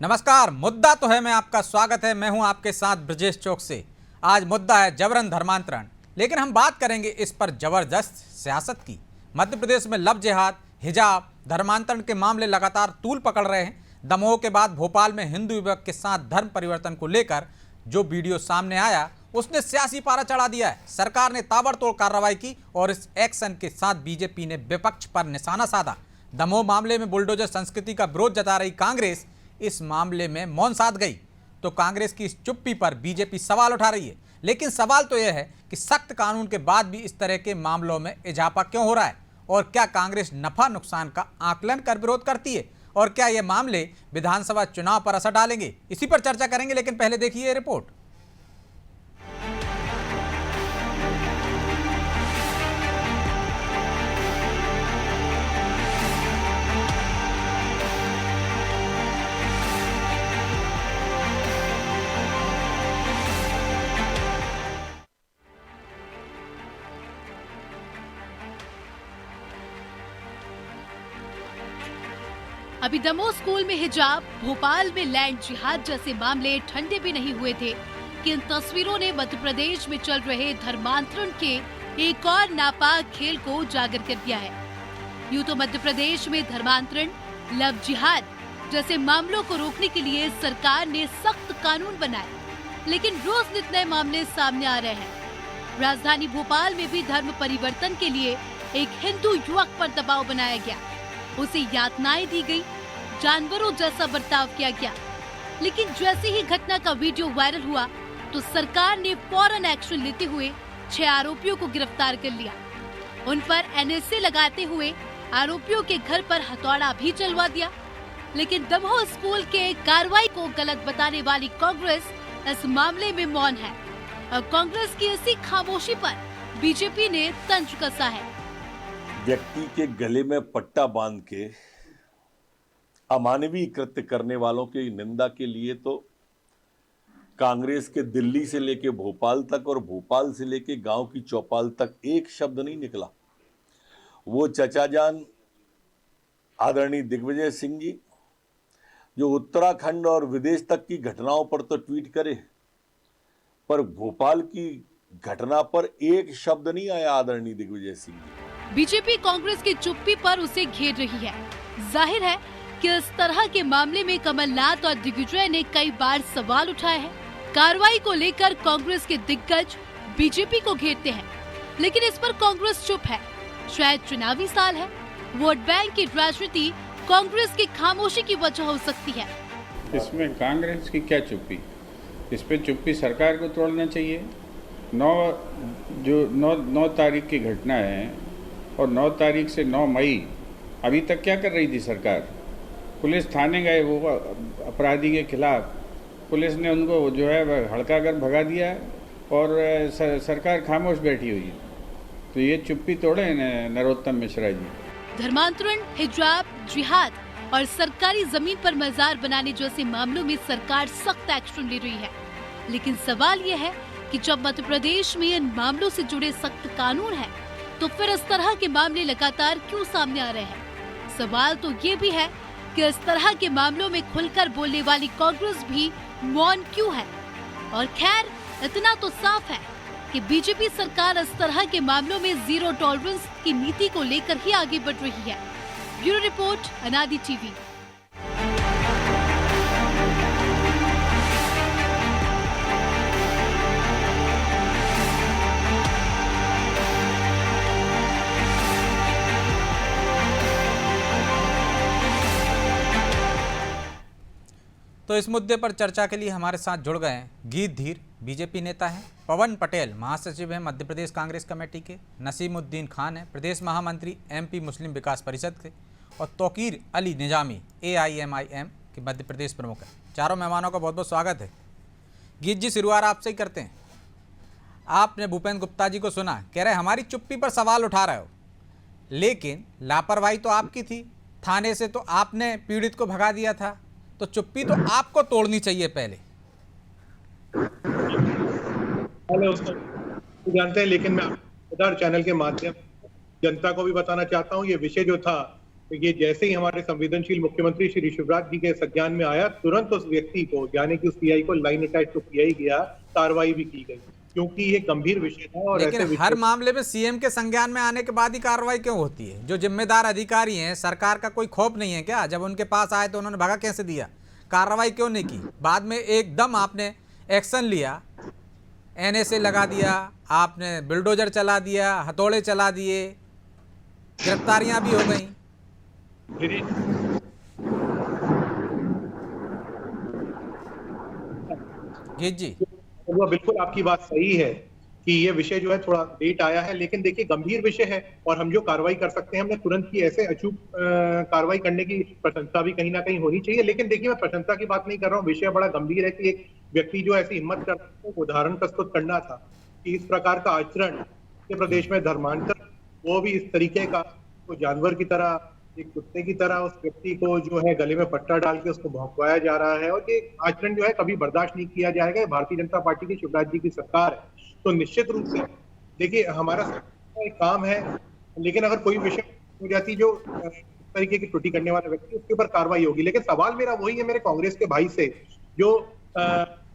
नमस्कार। मुद्दा तो है, मैं आपका स्वागत है। मैं हूं आपके साथ ब्रजेश चौक से। आज मुद्दा है जबरन धर्मांतरण, लेकिन हम बात करेंगे इस पर जबरदस्त सियासत की। मध्य प्रदेश में लव जिहाद, हिजाब, धर्मांतरण के मामले लगातार तूल पकड़ रहे हैं। दमोह के बाद भोपाल में हिंदू युवक के साथ धर्म परिवर्तन को लेकर जो वीडियो सामने आया उसने सियासी पारा चढ़ा दिया है। सरकार ने ताबड़तोड़ कार्रवाई की और इस एक्शन के साथ बीजेपी ने विपक्ष पर निशाना साधा। दमोह मामले में बुलडोजर संस्कृति का विरोध जता रही कांग्रेस इस मामले में मौन साध गई, तो कांग्रेस की इस चुप्पी पर बीजेपी सवाल उठा रही है। लेकिन सवाल तो यह है कि सख्त कानून के बाद भी इस तरह के मामलों में इजाफा क्यों हो रहा है, और क्या कांग्रेस नफा नुकसान का आकलन कर विरोध करती है, और क्या ये मामले विधानसभा चुनाव पर असर डालेंगे? इसी पर चर्चा करेंगे, लेकिन पहले देखिए ये रिपोर्ट। अभी दमोह स्कूल में हिजाब, भोपाल में लैंड जिहाद जैसे मामले ठंडे भी नहीं हुए थे कि इन तस्वीरों ने मध्य प्रदेश में चल रहे धर्मांतरण के एक और नापाक खेल को उजागर कर दिया है। यूं तो मध्य प्रदेश में धर्मांतरण, लव जिहाद जैसे मामलों को रोकने के लिए सरकार ने सख्त कानून बनाए, लेकिन रोज नित नए मामले सामने आ रहे हैं। राजधानी भोपाल में भी धर्म परिवर्तन के लिए एक हिंदू युवक पर दबाव बनाया गया, उसे यातनाएं दी गई, जानवरों जैसा बर्ताव किया गया। लेकिन जैसे ही घटना का वीडियो वायरल हुआ तो सरकार ने फौरन एक्शन लेते हुए 6 आरोपियों को गिरफ्तार कर लिया। उन पर एनएसए लगाते हुए आरोपियों के घर पर हथौड़ा भी चलवा दिया। लेकिन दमोह स्कूल के कार्रवाई को गलत बताने वाली कांग्रेस इस मामले में मौन है, और कांग्रेस की इसी खामोशी पर बीजेपी ने तंज कसा है। व्यक्ति के गले में पट्टा बांध के अमानवीय कृत्य करने वालों की निंदा के लिए तो कांग्रेस के दिल्ली से लेके भोपाल तक और भोपाल से लेके गांव की चौपाल तक एक शब्द नहीं निकला। वो चचा जान आदरणीय दिग्विजय सिंह जी जो उत्तराखंड और विदेश तक की घटनाओं पर तो ट्वीट करे, पर भोपाल की घटना पर एक शब्द नहीं आया आदरणीय दिग्विजय सिंह जी। बीजेपी कांग्रेस की चुप्पी पर उसे घेर रही है। जाहिर है कि इस तरह के मामले में कमलनाथ और दिग्विजय ने कई बार सवाल उठाए हैं। कार्रवाई को लेकर कांग्रेस के दिग्गज बीजेपी को घेरते हैं, लेकिन इस पर कांग्रेस चुप है। शायद चुनावी साल है, वोट बैंक की राजनीति कांग्रेस की खामोशी की वजह हो सकती है। इसमें कांग्रेस की क्या चुप्पी? इस पे चुप्पी सरकार को तोड़ना चाहिए। 9 तारीख की घटना है और 9 तारीख से 9 मई अभी तक क्या कर रही थी सरकार? पुलिस थाने गए, वो अपराधी के खिलाफ पुलिस ने उनको जो है हड़का कर भगा दिया और सरकार खामोश बैठी हुई है। तो ये चुप्पी तोड़े नरोत्तम मिश्रा जी। धर्मांतरण, हिजाब, जिहाद और सरकारी जमीन पर मजार बनाने जैसे मामलों में सरकार सख्त एक्शन ले रही है, लेकिन सवाल ये है कि जब मध्य प्रदेश में इन मामलों से जुड़े सख्त कानून हैं, तो फिर इस तरह के मामले लगातार क्यों सामने आ रहे हैं? सवाल तो ये भी है कि इस तरह के मामलों में खुलकर बोलने वाली कांग्रेस भी मौन क्यों है? और खैर, इतना तो साफ है कि बीजेपी सरकार इस तरह के मामलों में जीरो टॉलरेंस की नीति को लेकर ही आगे बढ़ रही है। ब्यूरो रिपोर्ट, अनादि टीवी। तो इस मुद्दे पर चर्चा के लिए हमारे साथ जुड़ गए हैं गीत धीर, बीजेपी नेता हैं, पवन पटेल महासचिव हैं मध्य प्रदेश कांग्रेस कमेटी के, नसीमुद्दीन खान हैं प्रदेश महामंत्री एमपी मुस्लिम विकास परिषद के, और तौकीर अली निजामी AIMIM के मध्य प्रदेश प्रमुख हैं। चारों मेहमानों का बहुत बहुत स्वागत है। गीत जी, शुरुआत आपसे ही करते हैं। आपने भूपेंद्र गुप्ता जी को सुना, कह रहे हमारी चुप्पी पर सवाल उठा रहे हो, लेकिन लापरवाही तो आपकी थी। थाने से तो आपने पीड़ित को भगा दिया था, तो चुप्पी तो आपको तोड़नी चाहिए पहले। उसको जानते हैं, लेकिन मैं उधर चैनल के माध्यम जनता को भी बताना चाहता हूँ, ये विषय जो था ये जैसे ही हमारे संवेदनशील मुख्यमंत्री श्री शिवराज जी के संज्ञान में आया, तुरंत उस व्यक्ति को यानी कि उस पीआई को लाइन अटैच तो किया ही गया, कार्रवाई भी की गई, क्योंकि ये गंभीर विषय था। और लेकिन ऐसे हर मामले में सीएम के संज्ञान में आने के बाद ही कार्रवाई क्यों होती है? जो जिम्मेदार अधिकारी हैं, सरकार का कोई खौफ नहीं है क्या? जब उनके पास आए तो उन्होंने भगा कैसे दिया? कार्रवाई क्यों नहीं की? बाद में एकदम आपने एक्शन लिया, एनएसए लगा दिया, आपने बुलडोजर चला दिया, हथौड़े चला दिए, गिरफ्तारियां भी हो गई। जी वो बिल्कुल आपकी बात सही है कि ये विषय जो है थोड़ा लेट आया है, लेकिन देखिए गंभीर विषय है और हम जो कार्रवाई कर सकते हैं हमने तुरंत की, ऐसे अचूक कार्रवाई करने की प्रशंसा भी कहीं ना कहीं होनी चाहिए। लेकिन देखिए मैं प्रशंसा की बात नहीं कर रहा हूँ, विषय बड़ा गंभीर है कि एक व्यक्ति जो ऐसी हिम्मत करता है, उदाहरण प्रस्तुत करना था कि इस प्रकार का आचरण मध्य प्रदेश में धर्मांतरण, वो भी इस तरीके का, तो जानवर की तरह, एक कुत्ते की तरह उस व्यक्ति को जो है गले में पट्टा डाल के उसको भौंकवाया जा रहा है, और ये आचरण जो है कभी बर्दाश्त नहीं किया जाएगा। भारतीय जनता पार्टी की, शिवराज जी की सरकार है, तो निश्चित रूप से देखिए हमारा एक काम है, लेकिन अगर कोई विषय हो जाती जो इस तरीके की त्रुटि करने वाला व्यक्ति, उसके ऊपर कार्रवाई होगी। लेकिन सवाल मेरा वही है मेरे कांग्रेस के भाई से, जो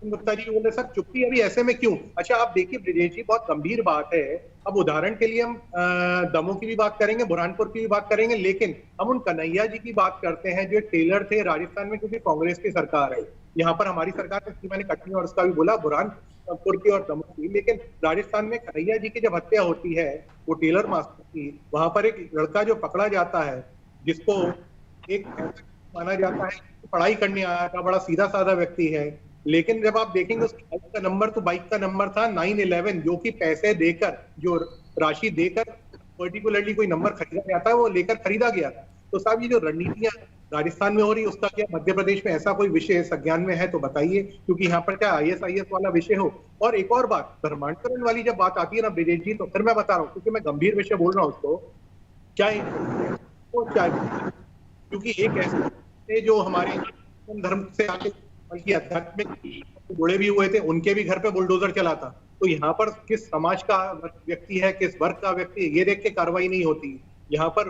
गुप्ता जी बोले सर चुप्पी अभी ऐसे में क्यों? अच्छा आप देखिए ब्रिजेश जी, बहुत गंभीर बात है। अब उदाहरण के लिए हम दमोह की भी बात करेंगे, बुरहानपुर की भी बात करेंगे, लेकिन हम उन कन्हैया जी की बात करते हैं जो टेलर थे राजस्थान में, क्योंकि कांग्रेस की सरकार है। यहाँ पर हमारी सरकार ने, मैंने कटनी और उसका भी बोला, बुरहानपुर की और दमोह की, लेकिन राजस्थान में कन्हैया जी की जब हत्या होती है, वो टेलर मास्टर की, वहां पर एक लड़का जो पकड़ा जाता है, जिसको एक माना जाता है पढ़ाई करने आया था, बड़ा सीधा साधा व्यक्ति है, लेकिन जब आप देखेंगे उसकी बाइक का नंबर, तो बाइक का नंबर था 911, जो कि पैसे देकर, जो राशि देकर पर्टिकुलरली कोई नंबर खरीदा जाता है, वो लेकर खरीदा गया था। तो साहब ये जो रणनीतियां राजस्थान में हो रही, उसका क्या मध्य प्रदेश में ऐसा कोई विषय संज्ञान में है तो बताइए, क्योंकि यहाँ पर क्या ISIS वाला विषय हो। और एक और बात, धर्मांतरण वाली जब बात आती है ना ब्रिजेश जी, तो फिर मैं बता रहा हूँ, क्योंकि मैं गंभीर विषय बोल रहा हूँ उसको, क्योंकि एक ऐसे जो हमारे धर्म से आके बल्कि आध्यात्मिक जुड़े भी हुए थे, उनके भी घर पे बुलडोजर चला था। तो यहाँ पर किस समाज का व्यक्ति है, किस वर्ग का व्यक्ति है, ये देख के कार्रवाई नहीं होती। यहाँ पर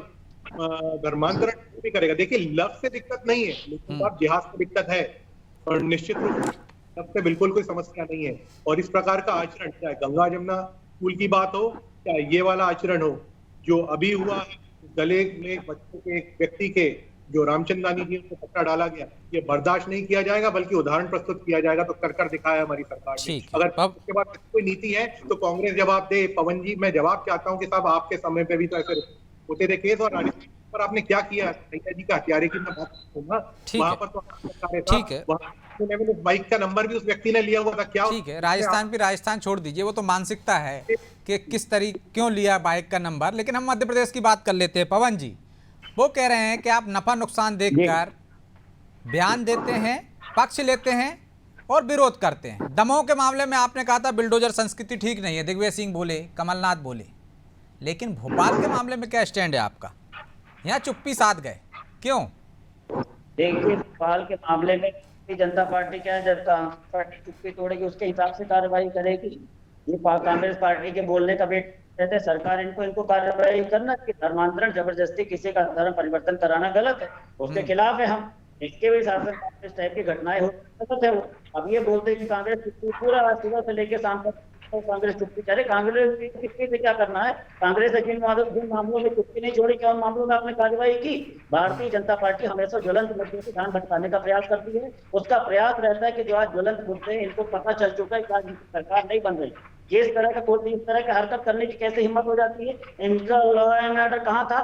धर्मांतरण भी करेगा। देखिए लफ्ज से दिक्कत नहीं है, लेकिन आप जिहाद से दिक्कत है, और निश्चित रूप से लफ्ज से बिल्कुल कोई समस्या नहीं है। और इस प्रकार का आचरण, चाहे गंगा जमुना स्कूल की बात हो, चाहे ये वाला आचरण हो जो अभी हुआ, गले में बच्चों के एक व्यक्ति के, जो रामचंदानी जी को पट्टा डाला गया, ये बर्दाश्त नहीं किया जाएगा, बल्कि उदाहरण प्रस्तुत किया जाएगा। तो कर दिखाया हमारी सरकार ने। अगर उसके बाद कोई नीति है तो कांग्रेस जवाब दे। पवन जी, मैं जवाब चाहता हूं कि साहब आपके समय पे भी तो ऐसे होते थे केस, और राजस्थान पर आपने क्या किया? भैया जी का हत्यारे की मैं बात करूंगा, वहां पर तो ठीक है, बाइक का नंबर भी उस व्यक्ति ने लिया हुआ था। क्या ठीक है, राजस्थान छोड़ दीजिए, वो तो मानसिकता है कि किस तरीके क्यों लिया बाइक का नंबर। लेकिन हम मध्य प्रदेश की बात कर लेते हैं। पवन जी, वो कह रहे हैं कि आप नफा नुकसान देखकर बयान देते हैं, पक्ष लेते हैं और विरोध करते हैं। दमोह के मामले में आपने कहा था बुलडोजर संस्कृति ठीक नहीं है, दिग्विजय सिंह बोले, कमलनाथ बोले, लेकिन भोपाल के मामले में क्या स्टैंड है आपका? यहाँ चुप्पी साध गए, क्यों? देखिए भोपाल के मामले में जनता पार्टी क्या है, जब पार्टी चुप्पी तोड़ेगी उसके हिसाब से कार्रवाई करेगी। ये कांग्रेस पार्टी के बोलने का वेट कहते हैं, सरकार इनको कार्रवाई करना कि धर्मांतरण, जबरदस्ती किसी का धर्म परिवर्तन कराना गलत है, उसके खिलाफ है हम। इसके भी शासन इस टाइप की घटनाएं होती है। अब ये बोलते हैं कि कांग्रेस चुप्पी, पूरा सुबह से लेकर शाम तक तो कांग्रेस चुप्पी करे। कांग्रेस चुप्पी से क्या करना है? कांग्रेस ने जिन मामलों में चुप्पी नहीं छोड़ी, क्या उन मामलों में आपने कार्रवाई की? भारतीय जनता पार्टी हमेशा ज्वलंत मुद्दों से ध्यान भटकाने का प्रयास करती है। उसका प्रयास रहता है कि जो आज ज्वलंत मुद्दे हैं, इनको पता चल चुका है कि आज सरकार नहीं बन रही, ये इस तरह का हरकत करने की कैसे हिम्मत हो जाती है? इनका लॉ एंड ऑर्डर कहाँ था?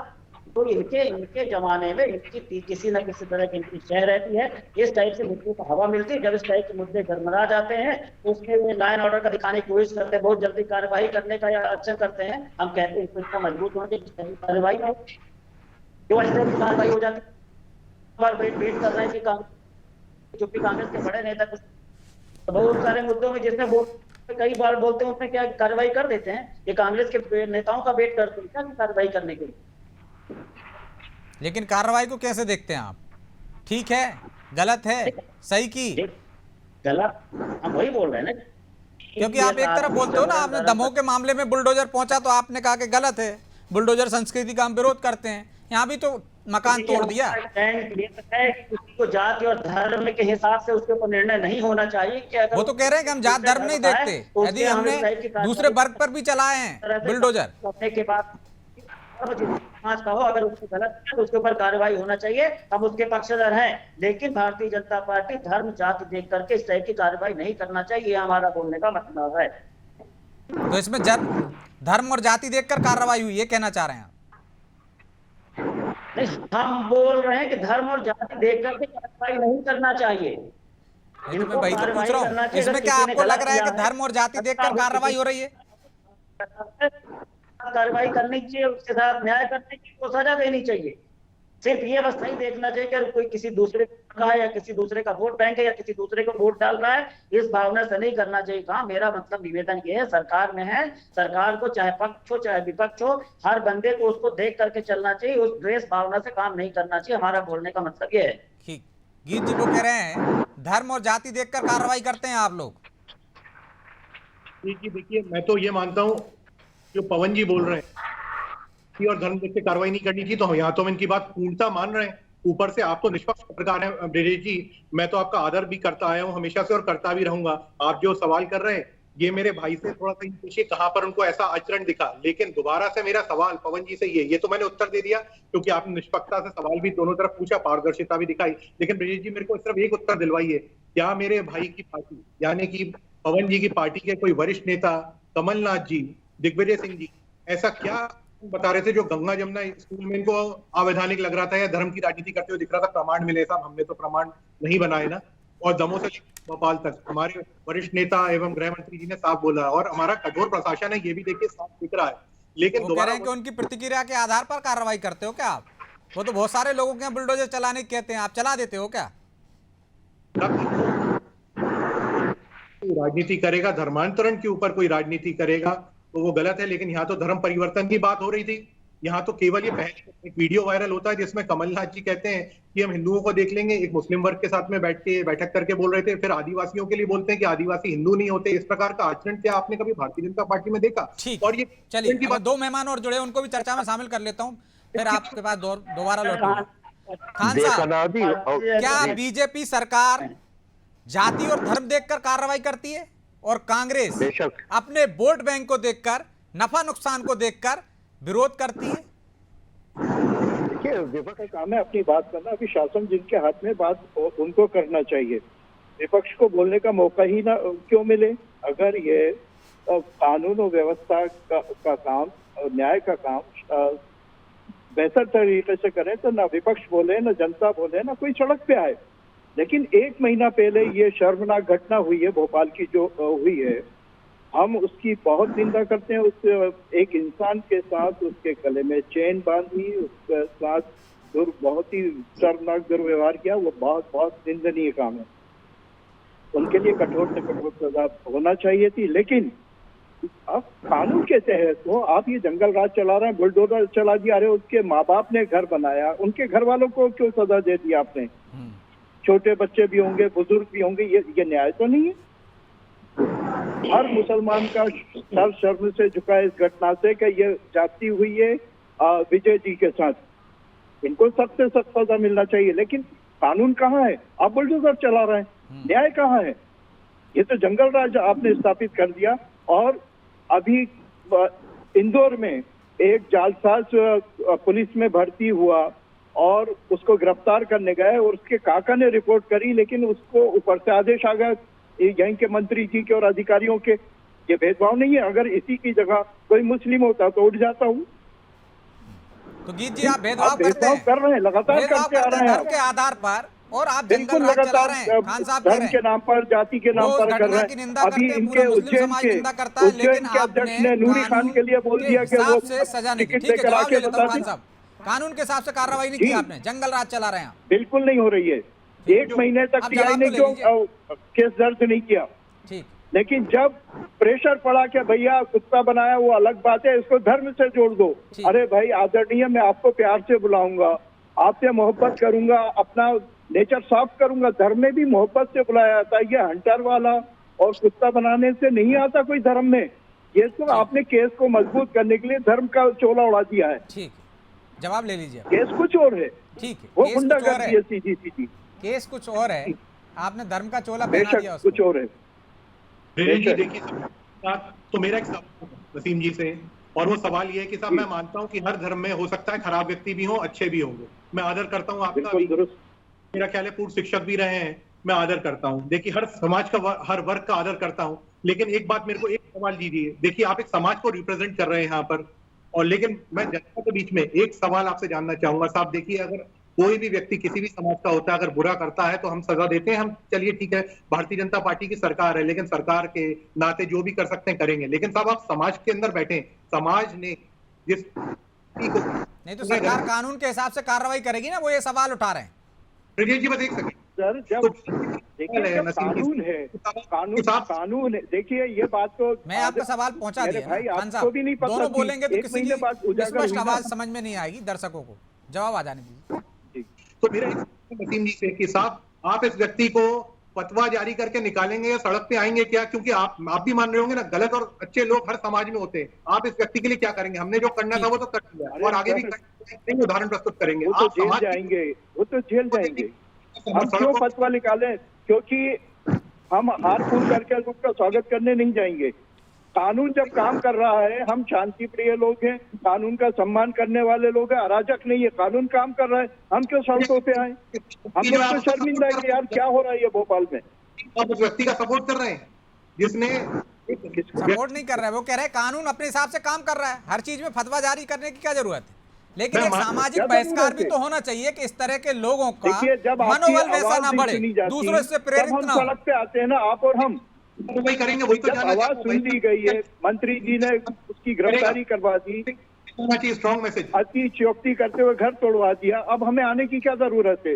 तो इनके जमाने में इनकी किसी न किसी तरह की इनकी शह रहती है। इस टाइप से मुद्दों को हवा मिलती है। जब इस टाइप के मुद्दे गरमरा जाते हैं तो उसमें वे लॉ एंड ऑर्डर का दिखाने की कोशिश करते हैं, बहुत जल्दी कार्रवाई करने का एक्शन करते हैं। हम कहते हैं इसको मजबूत होने की कार्रवाई हो, जो इस टाइप की कार्रवाई हो जाती है। वेट कर रहे हैं कि चुप्पी कांग्रेस के बड़े नेता बहुत सारे मुद्दों में जिसमें कई बार बोलते हैं उसमें क्या कार्रवाई कर देते हैं। ये कांग्रेस के नेताओं का वेट करते हैं क्या कार्रवाई करने के लिए? लेकिन कार्रवाई को कैसे देखते हैं आप? ठीक है, गलत है, सही की? गलत हम वही बोल रहे हैं ना, क्योंकि आप एक तरफ बोलते हो ना, आपने दमोह के मामले में बुलडोजर पहुंचा तो आपने कहा कि गलत है, बुलडोजर संस्कृति का हम विरोध करते हैं। यहाँ भी तो मकान तोड़ दिया। किसी को जाति और धर्म के हिसाब से उसके ऊपर निर्णय नहीं होना चाहिए कि अगर वो तो कह रहे हैं कि हम जात धर्म नहीं देखते, तो यदि हमने दूसरे वर्ग पर भी चलाए हैं बुलडोजर करने के बाद समाज का हो, अगर उसको गलत है तो उसके ऊपर कार्रवाई होना चाहिए, हम उसके पक्षधर हैं। लेकिन भारतीय जनता पार्टी धर्म जाति देख करके इस तरह की कार्रवाई नहीं करना चाहिए, ये हमारा बोलने का मतलब है। तो इसमें धर्म और जाति देखकर कार्रवाई हुई, ये कहना चाह रहे हैं आप? नहीं, हम बोल रहे हैं कि धर्म और जाति देख करके कार्रवाई नहीं करना चाहिए। मैं वही तो पूछ रहा हूँ, इसमें क्या आपको लग रहा है कि धर्म और जाति देखकर कार्रवाई हो रही है? कार्रवाई करनी चाहिए, उसके साथ न्याय करने की को सजा देनी चाहिए। सिर्फ ये बस नहीं देखना चाहिए कि कोई किसी दूसरे का है या किसी दूसरे का वोट बैंक है या किसी दूसरे को वोट डाल रहा है, इस भावना से नहीं करना चाहिए। कहा मेरा मतलब निवेदन ये है, सरकार में है, सरकार को चाहे पक्ष हो चाहे विपक्ष हो, हर बंदे को उसको देख करके चलना चाहिए, उस द्वेष भावना से काम नहीं करना चाहिए। हमारा बोलने का मतलब ये है। ठीक, गीत जी वो कह रहे हैं धर्म और जाति देखकर कार्रवाई करते हैं आप लोग। जी देखिए, मैं तो ये मानता हूँ जो पवन जी बोल रहे हैं कि और धर्म देख के कार्रवाई नहीं करनी थी, तो यहाँ तो हम इनकी बात पूर्णता मान रहे हैं। ऊपर से आप तो निष्पक्ष पत्रकार हैं ब्रिजेश जी, मैं तो आपका आदर भी करता आया हूँ हमेशा से और करता भी रहूंगा। आप जो सवाल कर रहे हैं ये मेरे भाई से थोड़ा सा पूछिए कहाँ पर उनको ऐसा आचरण दिखा। लेकिन दोबारा से मेरा सवाल पवन जी से ये तो मैंने उत्तर दे दिया क्योंकि आपने निष्पक्षता से सवाल भी दोनों तरफ पूछा, पारदर्शिता भी दिखाई। लेकिन ब्रिजेश जी मेरे को सिर्फ एक उत्तर दिलवाइए, क्या मेरे भाई की पार्टी यानी कि पवन जी की पार्टी के कोई वरिष्ठ नेता कमलनाथ जी, दिग्विजय सिंह जी ऐसा क्या बता रहे थे जो गंगा जमुना स्कूल में इनको अवैधानिक लग रहा था या धर्म की राजनीति करते हुए दिख रहा था? प्रमाण मिले साहब, हमने तो प्रमाण नहीं बनाए ना। और दमोह से भोपाल तक हमारे वरिष्ठ नेता एवं गृह मंत्री जी ने साफ बोला और हमारा कठोर प्रशासन है, ये भी देखिए साफ दिख रहा है। लेकिन वो कह रहे हैं कि उनकी प्रतिक्रिया के आधार पर कार्रवाई करते हो क्या आप? वो तो बहुत सारे लोगों के बुलडोजर चलाने कहते हैं, आप चला देते हो क्या? राजनीति करेगा, धर्मांतरण के ऊपर कोई राजनीति करेगा तो वो गलत है। लेकिन यहाँ तो धर्म परिवर्तन की बात हो रही थी, यहाँ तो केवल ये पहले एक वीडियो वायरल होता है जिसमें कमलनाथ जी कहते हैं कि हम हिंदुओं को देख लेंगे, एक मुस्लिम वर्ग के साथ में बैठक करके बोल रहे थे, फिर आदिवासियों के लिए बोलते हैं कि आदिवासी हिंदू नहीं होते। इस प्रकार का आचरण क्या आपने कभी भारतीय जनता पार्टी में देखा? और ये चलिए दो मेहमान और जुड़े, उनको भी चर्चा में शामिल कर लेता हूँ, फिर आपके पास दोबारा लौटूंगा। खान साहब, क्या बीजेपी सरकार जाति और धर्म देखकर कार्रवाई करती है और कांग्रेस अपने वोट बैंक को देखकर, नफा नुकसान को देखकर विरोध करती है? देखिए, विपक्ष का काम है अपनी बात करना, अभी शासन जिनके हाथ में बात उनको करना चाहिए। विपक्ष को बोलने का मौका ही ना क्यों मिले? अगर ये कानून और व्यवस्था का काम और न्याय का काम बेहतर तरीके से करें तो ना विपक्ष बोले, ना जनता बोले, ना कोई सड़क पे आए। लेकिन एक महीना पहले ये शर्मनाक घटना हुई है भोपाल की जो हुई है, हम उसकी बहुत निंदा करते हैं। उस एक इंसान के साथ उसके गले में चेन बांधी, उसके साथ बहुत ही शर्मनाक दुर्व्यवहार किया, वो बहुत बहुत निंदनीय काम है। उनके लिए कठोर से कठोर सजा होना चाहिए थी। लेकिन अब कानून के तहत तो आप ये जंगल राज चला रहे हैं, बुलडोजर चला दिया। अरे उसके माँ बाप ने घर बनाया, उनके घर वालों को क्यों सजा दे दी आपने? छोटे बच्चे भी होंगे, बुजुर्ग भी होंगे, ये न्याय तो नहीं है। हर मुसलमान का सर शर्म से झुका इस घटना से कि ये जाती हुई है विजय जी के साथ, इनको सख्त से सख्त सजा मिलना चाहिए। लेकिन कानून कहाँ है? आप बुलडोजर चला रहे हैं, न्याय कहाँ है? ये तो जंगल राज आपने स्थापित कर दिया। और अभी इंदौर में एक जालसाज पुलिस में भर्ती हुआ और उसको गिरफ्तार करने गए और उसके काका ने रिपोर्ट करी, लेकिन उसको ऊपर से आदेश आ गया यहीं के मंत्री जी के और अधिकारियों के। ये भेदभाव नहीं है? अगर इसी की जगह कोई मुस्लिम होता तो उठ जाता हूँ। तो गीत जी आप भेदभाव करते हैं, कर रहे हैं, लगातार करते आ रहे हैं धर्म के आधार पर, और आप बिल्कुल लगातार धर्म के नाम पर, जाति के नाम पर कर रहे हैं। अभी इनके उज्जैन के अध्यक्ष ने नूरी खान के लिए बोल दिया कि वो सजा नहीं। टिकट लेकर आके बता दें। कानून के हिसाब से कार्रवाई नहीं की आपने, जंगल राज चला रहे हैं। बिल्कुल नहीं हो रही है। 1 महीने तक पीआई ने क्यों केस दर्ज नहीं किया? ठीक, लेकिन जब प्रेशर पड़ा कि भैया कुत्ता बनाया वो अलग बात है, इसको धर्म से जोड़ दो। अरे भाई आदरणीय, मैं आपको प्यार से बुलाऊंगा, आपसे मोहब्बत करूंगा, अपना नेचर साफ करूंगा। धर्म में भी मोहब्बत से बुलाया जाता है, ये हंटर वाला और कुत्ता बनाने से नहीं आता कोई धर्म में। ये सब आपने केस को मजबूत करने के लिए धर्म का चोला उड़ा दिया है। ठीक, जवाब ले लीजिए। केस कुछ और है, ठीक है, वो केस कुछ और गुंडागर्दी है, है सीधी सीधी। केस कुछ और है, आपने धर्म का चोला पहना दिया बेशक उसको। कुछ और है। ब्रिजेश जी देखिए, तो मेरा एक सवाल है वसीम जी से, और वो सवाल ये है कि साहब मैं मानता हूँ कि हर धर्म में हो सकता है खराब व्यक्ति भी हो, अच्छे भी होंगे, मैं आदर करता हूँ आपका, बिल्कुल दुरुस्त। मेरा ख्याल है पूर्व शिक्षक भी रहे हैं, मैं आदर करता हूँ, देखिए हर समाज का हर वर्ग का आदर करता हूँ, लेकिन एक बात मेरे को एक सवाल दीजिए, देखिए आप एक समाज को रिप्रेजेंट कर रहे हैं यहाँ पर, और लेकिन मैं जनता के बीच में एक सवाल आपसे जानना चाहूंगा साहब, देखिए अगर कोई भी व्यक्ति किसी भी समाज का होता है, अगर बुरा करता है तो हम सजा देते हैं, हम चलिए ठीक है, भारतीय जनता पार्टी की सरकार है, लेकिन सरकार के नाते जो भी कर सकते हैं करेंगे, लेकिन साहब आप समाज के अंदर बैठे, समाज ने जिस नहीं तो सरकार कानून के हिसाब से कार्रवाई करेगी ना, वो ये सवाल उठा रहे हैं। ब्रिजेश जी बस एक सेकंड सर, जब देखिए जब कानून है, कानून है, देखिए ये बात तो मैं आपका सवाल पहुंचा मेरे दिया भाई ना, खान आपको साहब, भी नहीं पता दोनों थी, बोलेंगे तो एक किसी महीने बाद की उजागर स्पष्ट हुई आवाज ना। समझ में नहीं आएगी दर्शकों को, जवाब आ जाने दीजिए। तो मेरा एक वसीम जी से कि साहब आप इस व्यक्ति को फतवा जारी करके निकालेंगे या सड़क पे आएंगे क्या, क्योंकि आप भी मान रहे होंगे ना, गलत और अच्छे लोग हर समाज में होते हैं, आप इस व्यक्ति के लिए क्या करेंगे, हमने जो करना था वो तो कर दिया और आगे भी करेंगे, उदाहरण प्रस्तुत करेंगे, वो तो आप जेल समाज जाएंगे, वो तो जेल जाएंगे। हम क्यों फतवा निकालें, क्योंकि हम हाथ फूल करके उसका स्वागत करने नहीं जाएंगे। कानून जब काम कर रहा है, हम शांति प्रिय लोग हैं, कानून का सम्मान करने वाले लोग हैं, अराजक नहीं है, कानून काम कर रहा है, हम क्यों सड़कों पे आए? हम लोग तो शर्मिंदा है कि यार क्या हो रहा है ये भोपाल में। आप उस व्यक्ति का सपोर्ट कर रहे हैं जिसने सपोर्ट नहीं कर रहा है, वो कह रहे हैं कानून अपने हिसाब से काम कर रहा है, हर चीज में फतवा जारी करने की क्या जरूरत है, लेकिन एक सामाजिक बहिष्कार भी तो होना चाहिए कि इस तरह के लोगों का मनोबल वैसा ना बढ़े, दूसरों से प्रेरित ना हो। सड़क पे आते हैं ना आप और हम, वही करेंगे, वही तो आवाज सुन ली गई है, मंत्री जी ने उसकी गिरफ्तारी करवा दी, स्ट्रॉन्ग मैसेज, अतिशयोक्ति करते हुए घर तोड़वा दिया, अब हमें आने की क्या जरूरत है?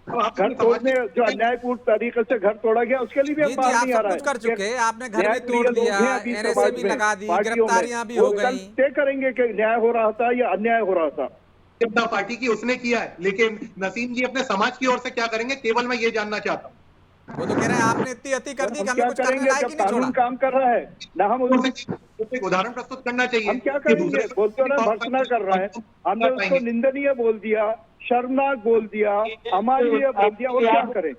घर तोड़ने जो अन्यायपूर्ण तरीके से घर तोड़ा गया उसके लिए भी हम बाहर नहीं आ रहा है। कर चुके हैं, आपने घर भी तोड़ दिया, एनएसए भी लगा दी, गिरफ्तारियां भी हो गई, तय करेंगे कि न्याय हो रहा था या अन्याय हो रहा था। जनता पार्टी की उसने किया है, लेकिन नसीम जी अपने समाज की ओर से क्या करेंगे, केवल मैं ये जानना चाहता हूँ। वो तो कह रहे हैं आपने इतनी अति कर दी कि हमें कुछ करने लायक ही नहीं छोड़ा। कानून काम कर रहा है ना, हम उदाहरण प्रस्तुत करना चाहिए। हम क्या करेंगे, बोलते रहे भर्त्सना कर रहा है, हमने उसको निंदनीय बोल दिया, शर्मनाक बोल दिया, अमानवीय बोल दिया, और क्या करें?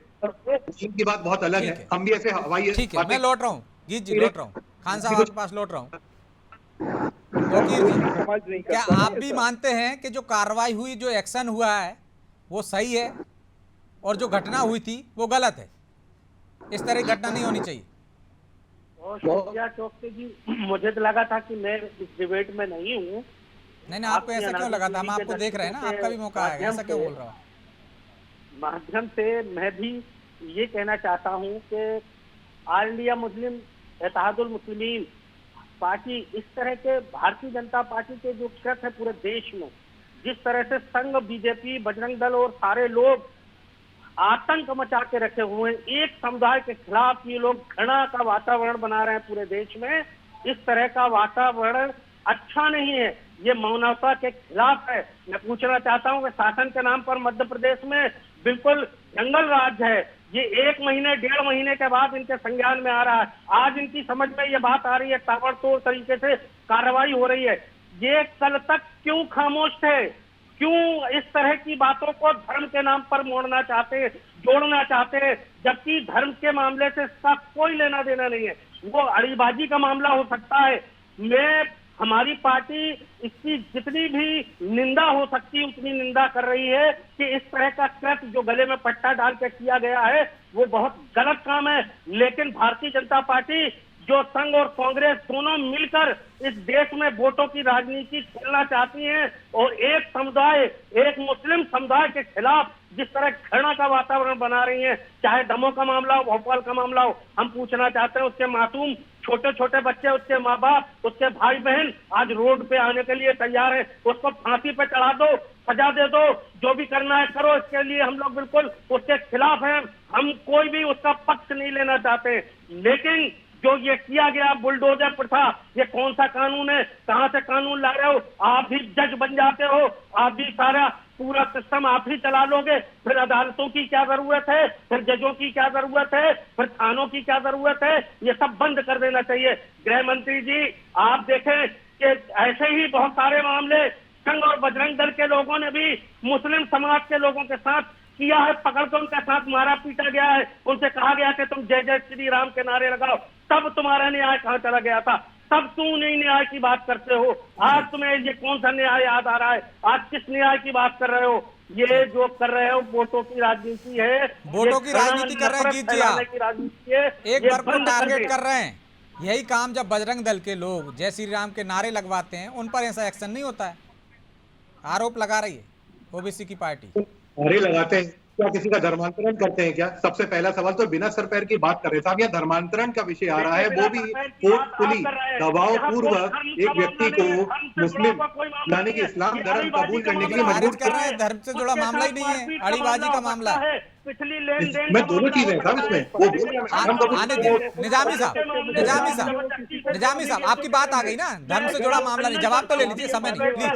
इनकी बात बहुत अलग है, हम भी ऐसे हवाई। ठीक है, मैं लौट रहा हूँ, गीत जी लौट रहा हूँ, खान साहब आपके पास लौट रहा हूँ। क्या आप भी मानते हैं कि जो कार्रवाई हुई, जो एक्शन हुआ है वो सही है और जो घटना हुई थी वो गलत है, इस तरह की घटना नहीं होनी चाहिए? चौकसी जी, मुझे तो लगा था कि मैं इस डिबेट में नहीं हूँ। नहीं, आपको ऐसा क्यों लगा था? हम आपको देख रहे हैं ना, आपका भी मौका है, ऐसा क्यों बोल रहा हूँ? माध्यम से मैं भी ये कहना चाहता हूँ कि all India Muslim Ittehadul Muslimeen party, इस तरह के भारतीय जनता पार्टी के जो कृत है पूरे देश में, जिस तरह से संघ, बीजेपी, बजरंग दल और सारे लोग आतंक मचा के रखे हुए हैं, एक समुदाय के खिलाफ ये लोग घृणा का वातावरण बना रहे हैं पूरे देश में, इस तरह का वातावरण अच्छा नहीं है, ये मानवता के खिलाफ है। मैं पूछना चाहता हूँ कि शासन के नाम पर मध्य प्रदेश में बिल्कुल जंगल राज है, ये 1 महीने 1.5 महीने के बाद इनके संज्ञान में आ रहा है, आज इनकी समझ में ये बात आ रही है, ताबड़तोड़ तरीके से कार्रवाई हो रही है। ये कल तक क्यों खामोश थे, क्यों इस तरह की बातों को धर्म के नाम पर मोड़ना चाहते, जोड़ना चाहते, जबकि धर्म के मामले से इसका कोई लेना देना नहीं है, वो अड़ीबाजी का मामला हो सकता है। हमारी पार्टी इसकी जितनी भी निंदा हो सकती है उतनी निंदा कर रही है कि इस तरह का कृत्य जो गले में पट्टा डाल के किया गया है वो बहुत गलत काम है, लेकिन भारतीय जनता पार्टी जो संघ और कांग्रेस दोनों मिलकर इस देश में वोटों की राजनीति खेलना चाहती हैं और एक समुदाय, एक मुस्लिम समुदाय के खिलाफ जिस तरह घृणा का वातावरण बना रही हैं, चाहे दमोह का मामला हो, भोपाल का मामला हो, हम पूछना चाहते हैं उसके मासूम छोटे छोटे बच्चे, उसके माँ बाप, उसके भाई बहन आज रोड पे आने के लिए तैयार हैं, उसको फांसी पे चढ़ा दो, सजा दे दो, जो भी करना है करो, इसके लिए हम लोग बिल्कुल उसके खिलाफ हैं, हम कोई भी उसका पक्ष नहीं लेना चाहते। लेकिन जो ये किया गया बुलडोजर प्रथा, ये कौन सा कानून है, कहां से कानून ला रहे हो? आप भी जज बन जाते हो, आप भी सारा पूरा सिस्टम आप ही चला लोगे, फिर अदालतों की क्या जरूरत है, फिर जजों की क्या जरूरत है, फिर थानों की क्या जरूरत है? ये सब बंद कर देना चाहिए। गृह मंत्री जी, आप देखें कि ऐसे ही बहुत सारे मामले संघ और बजरंग दल के लोगों ने भी मुस्लिम समाज के लोगों के साथ किया है, पकड़ कर उनके साथ मारा पीटा गया है, उनसे कहा गया कि तुम जय जय श्री राम के नारे लगाओ, तब तुम्हारा न्याय कहाँ चला गया था? तब तुम नहीं न्याय की बात करते हो। आज तुम्हें ये कौन सा न्याय याद आ रहा है? आज किस न्याय की बात कर रहे हो? ये जो कर रहे हो वोटों की राजनीति है, वोटों की राजनीति कर रहे हैं गीत जी आप। की राजनीति है, एक ये वर्ग को बंद टारगेट दे। कर रहे हैं। यही काम जब बजरंग दल के लोग जय श्री राम के नारे लगवाते हैं उन पर ऐसा एक्शन नहीं होता है, आरोप लगा रही है ओबीसी की पार्टी। नारे लगाते हैं क्या? किसी का धर्मांतरण करते हैं क्या? सबसे पहला सवाल तो बिना सर पैर की बात कर रहे साहब। यहाँ धर्मांतरण का विषय आ रहा है, वो भी फोर्सफुली दबाव पूर्वक एक व्यक्ति को मुस्लिम यानी कि इस्लाम धर्म कबूल करने के लिए खारिज मजबूर कर रहे हैं। धर्म से जुड़ा मामला ही नहीं है, अड़ीबाजी का मामला है। पिछली लेन देन मैं दोनों चीजें साहब इसमें वो बोल रहे हैं हम कबूल आने दीजिए। निजामी साहब आपकी बात आ गई ना, धर्म से जुड़ा मामला नहीं। जवाब तो ले लीजिए, समय नहीं, प्लीज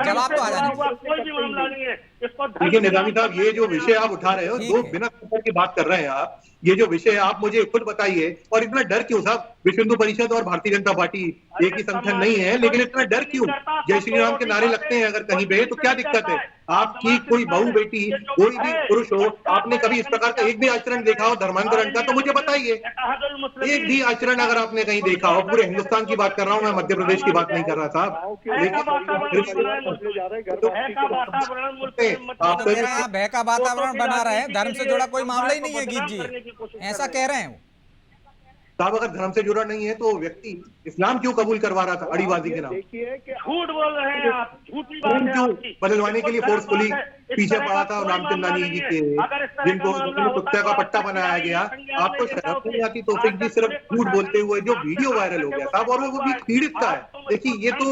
जवाब तो आ जाने दीजिए। कोई भी मामला नहीं है इसको। देखिए निजामी साहब, ये जो विषय आप उठा रहे हो, ठीक दो है। बिना सर की बात कर रहे हैं आप। ये जो विषय है आप मुझे खुद बताइए। और इतना डर क्यों साहब? विश्व हिंदू परिषद और भारतीय जनता पार्टी एक ही संगठन नहीं है, लेकिन इतना डर क्यों? जय श्री राम के नारे लगते हैं अगर कहीं पे, तो क्या दिक्कत है? आपकी कोई बहू बेटी कोई भी पुरुष हो, आपने कभी इस प्रकार का एक भी आचरण देखा हो धर्मांतरण का तो मुझे बताइए। एक भी आचरण अगर आपने कहीं देखा हो, पूरे हिंदुस्तान की बात कर रहा हूं मैं, मध्य प्रदेश की बात नहीं कर रहा साहब। तो कह रहे हैं भय का वातावरण बना रहे हैं, धर्म से जुड़ा कोई मामला ही नहीं है गीत जी, ऐसा कह रहे हैं वो। साहब अगर धर्म से जुड़ा नहीं है तो व्यक्ति इस्लाम क्यों कबूल करवा रहा था अड़ीबाजी के नाम? झूठ बोल रहे हैं आप, झूठी बात धर्म है क्यों आपकी। बदलवाने के लिए फोर्सफुली पीछे पड़ा था रामचंदानी जी के, जिनको कुत्ते का पट्टा बनाया गया। आपको शर्म नहीं आती तो फिर भी सिर्फ झूठ बोलते हुए जो वीडियो वायरल हो गया साहब, और वो भी पीड़ित का है। देखिए ये तो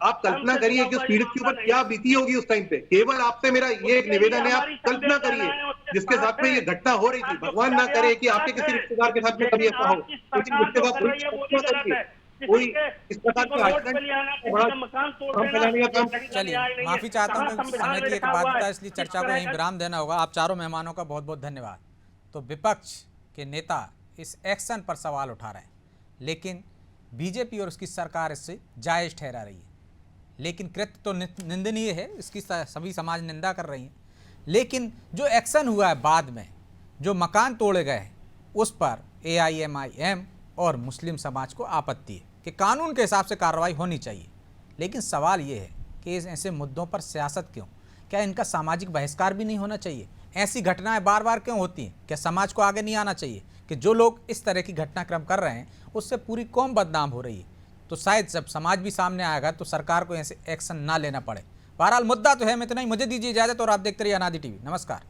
आप कल्पना करिए कि उस पीड़ित के ऊपर क्या बीती होगी उस टाइम पे। केवल आपसे मेरा ये एक निवेदन है, आप कल्पना करिए जिसके साथ में ये घटना हो रही थी। भगवान ना करे कि आपके किसी रिश्तेदार के साथ में कभी ऐसा हो, लेकिन उसके बाद कोई इस प्रकार के आचरण फैलाने का काम। चलिए माफी चाहता हूँ, समय की एक बाध्यता, इसलिए चर्चा को यहीं विराम देना होगा। आप चारों मेहमानों का बहुत बहुत धन्यवाद। तो विपक्ष के नेता इस एक्शन पर सवाल उठा रहे हैं, लेकिन बीजेपी और उसकी सरकार इससे जायज ठहरा रही है। लेकिन कृत्य तो निंदनीय है, इसकी सभी समाज निंदा कर रही हैं। लेकिन जो एक्शन हुआ है बाद में, जो मकान तोड़े गए उस पर AIMIM और मुस्लिम समाज को आपत्ति है कि कानून के हिसाब से कार्रवाई होनी चाहिए। लेकिन सवाल ये है कि ऐसे मुद्दों पर सियासत क्यों? क्या इनका सामाजिक बहिष्कार भी नहीं होना चाहिए? ऐसी घटनाएं बार बार क्यों होती हैं? क्या समाज को आगे नहीं आना चाहिए कि जो लोग इस तरह की घटनाक्रम कर रहे हैं उससे पूरी कौम बदनाम हो रही है? तो शायद जब समाज भी सामने आएगा तो सरकार को ऐसे एक्शन ना लेना पड़े। बहरहाल मुद्दा तो है, मैं इतना ही। मुझे दीजिए इजाजत और आप देखते रहिए अनादि टीवी। नमस्कार।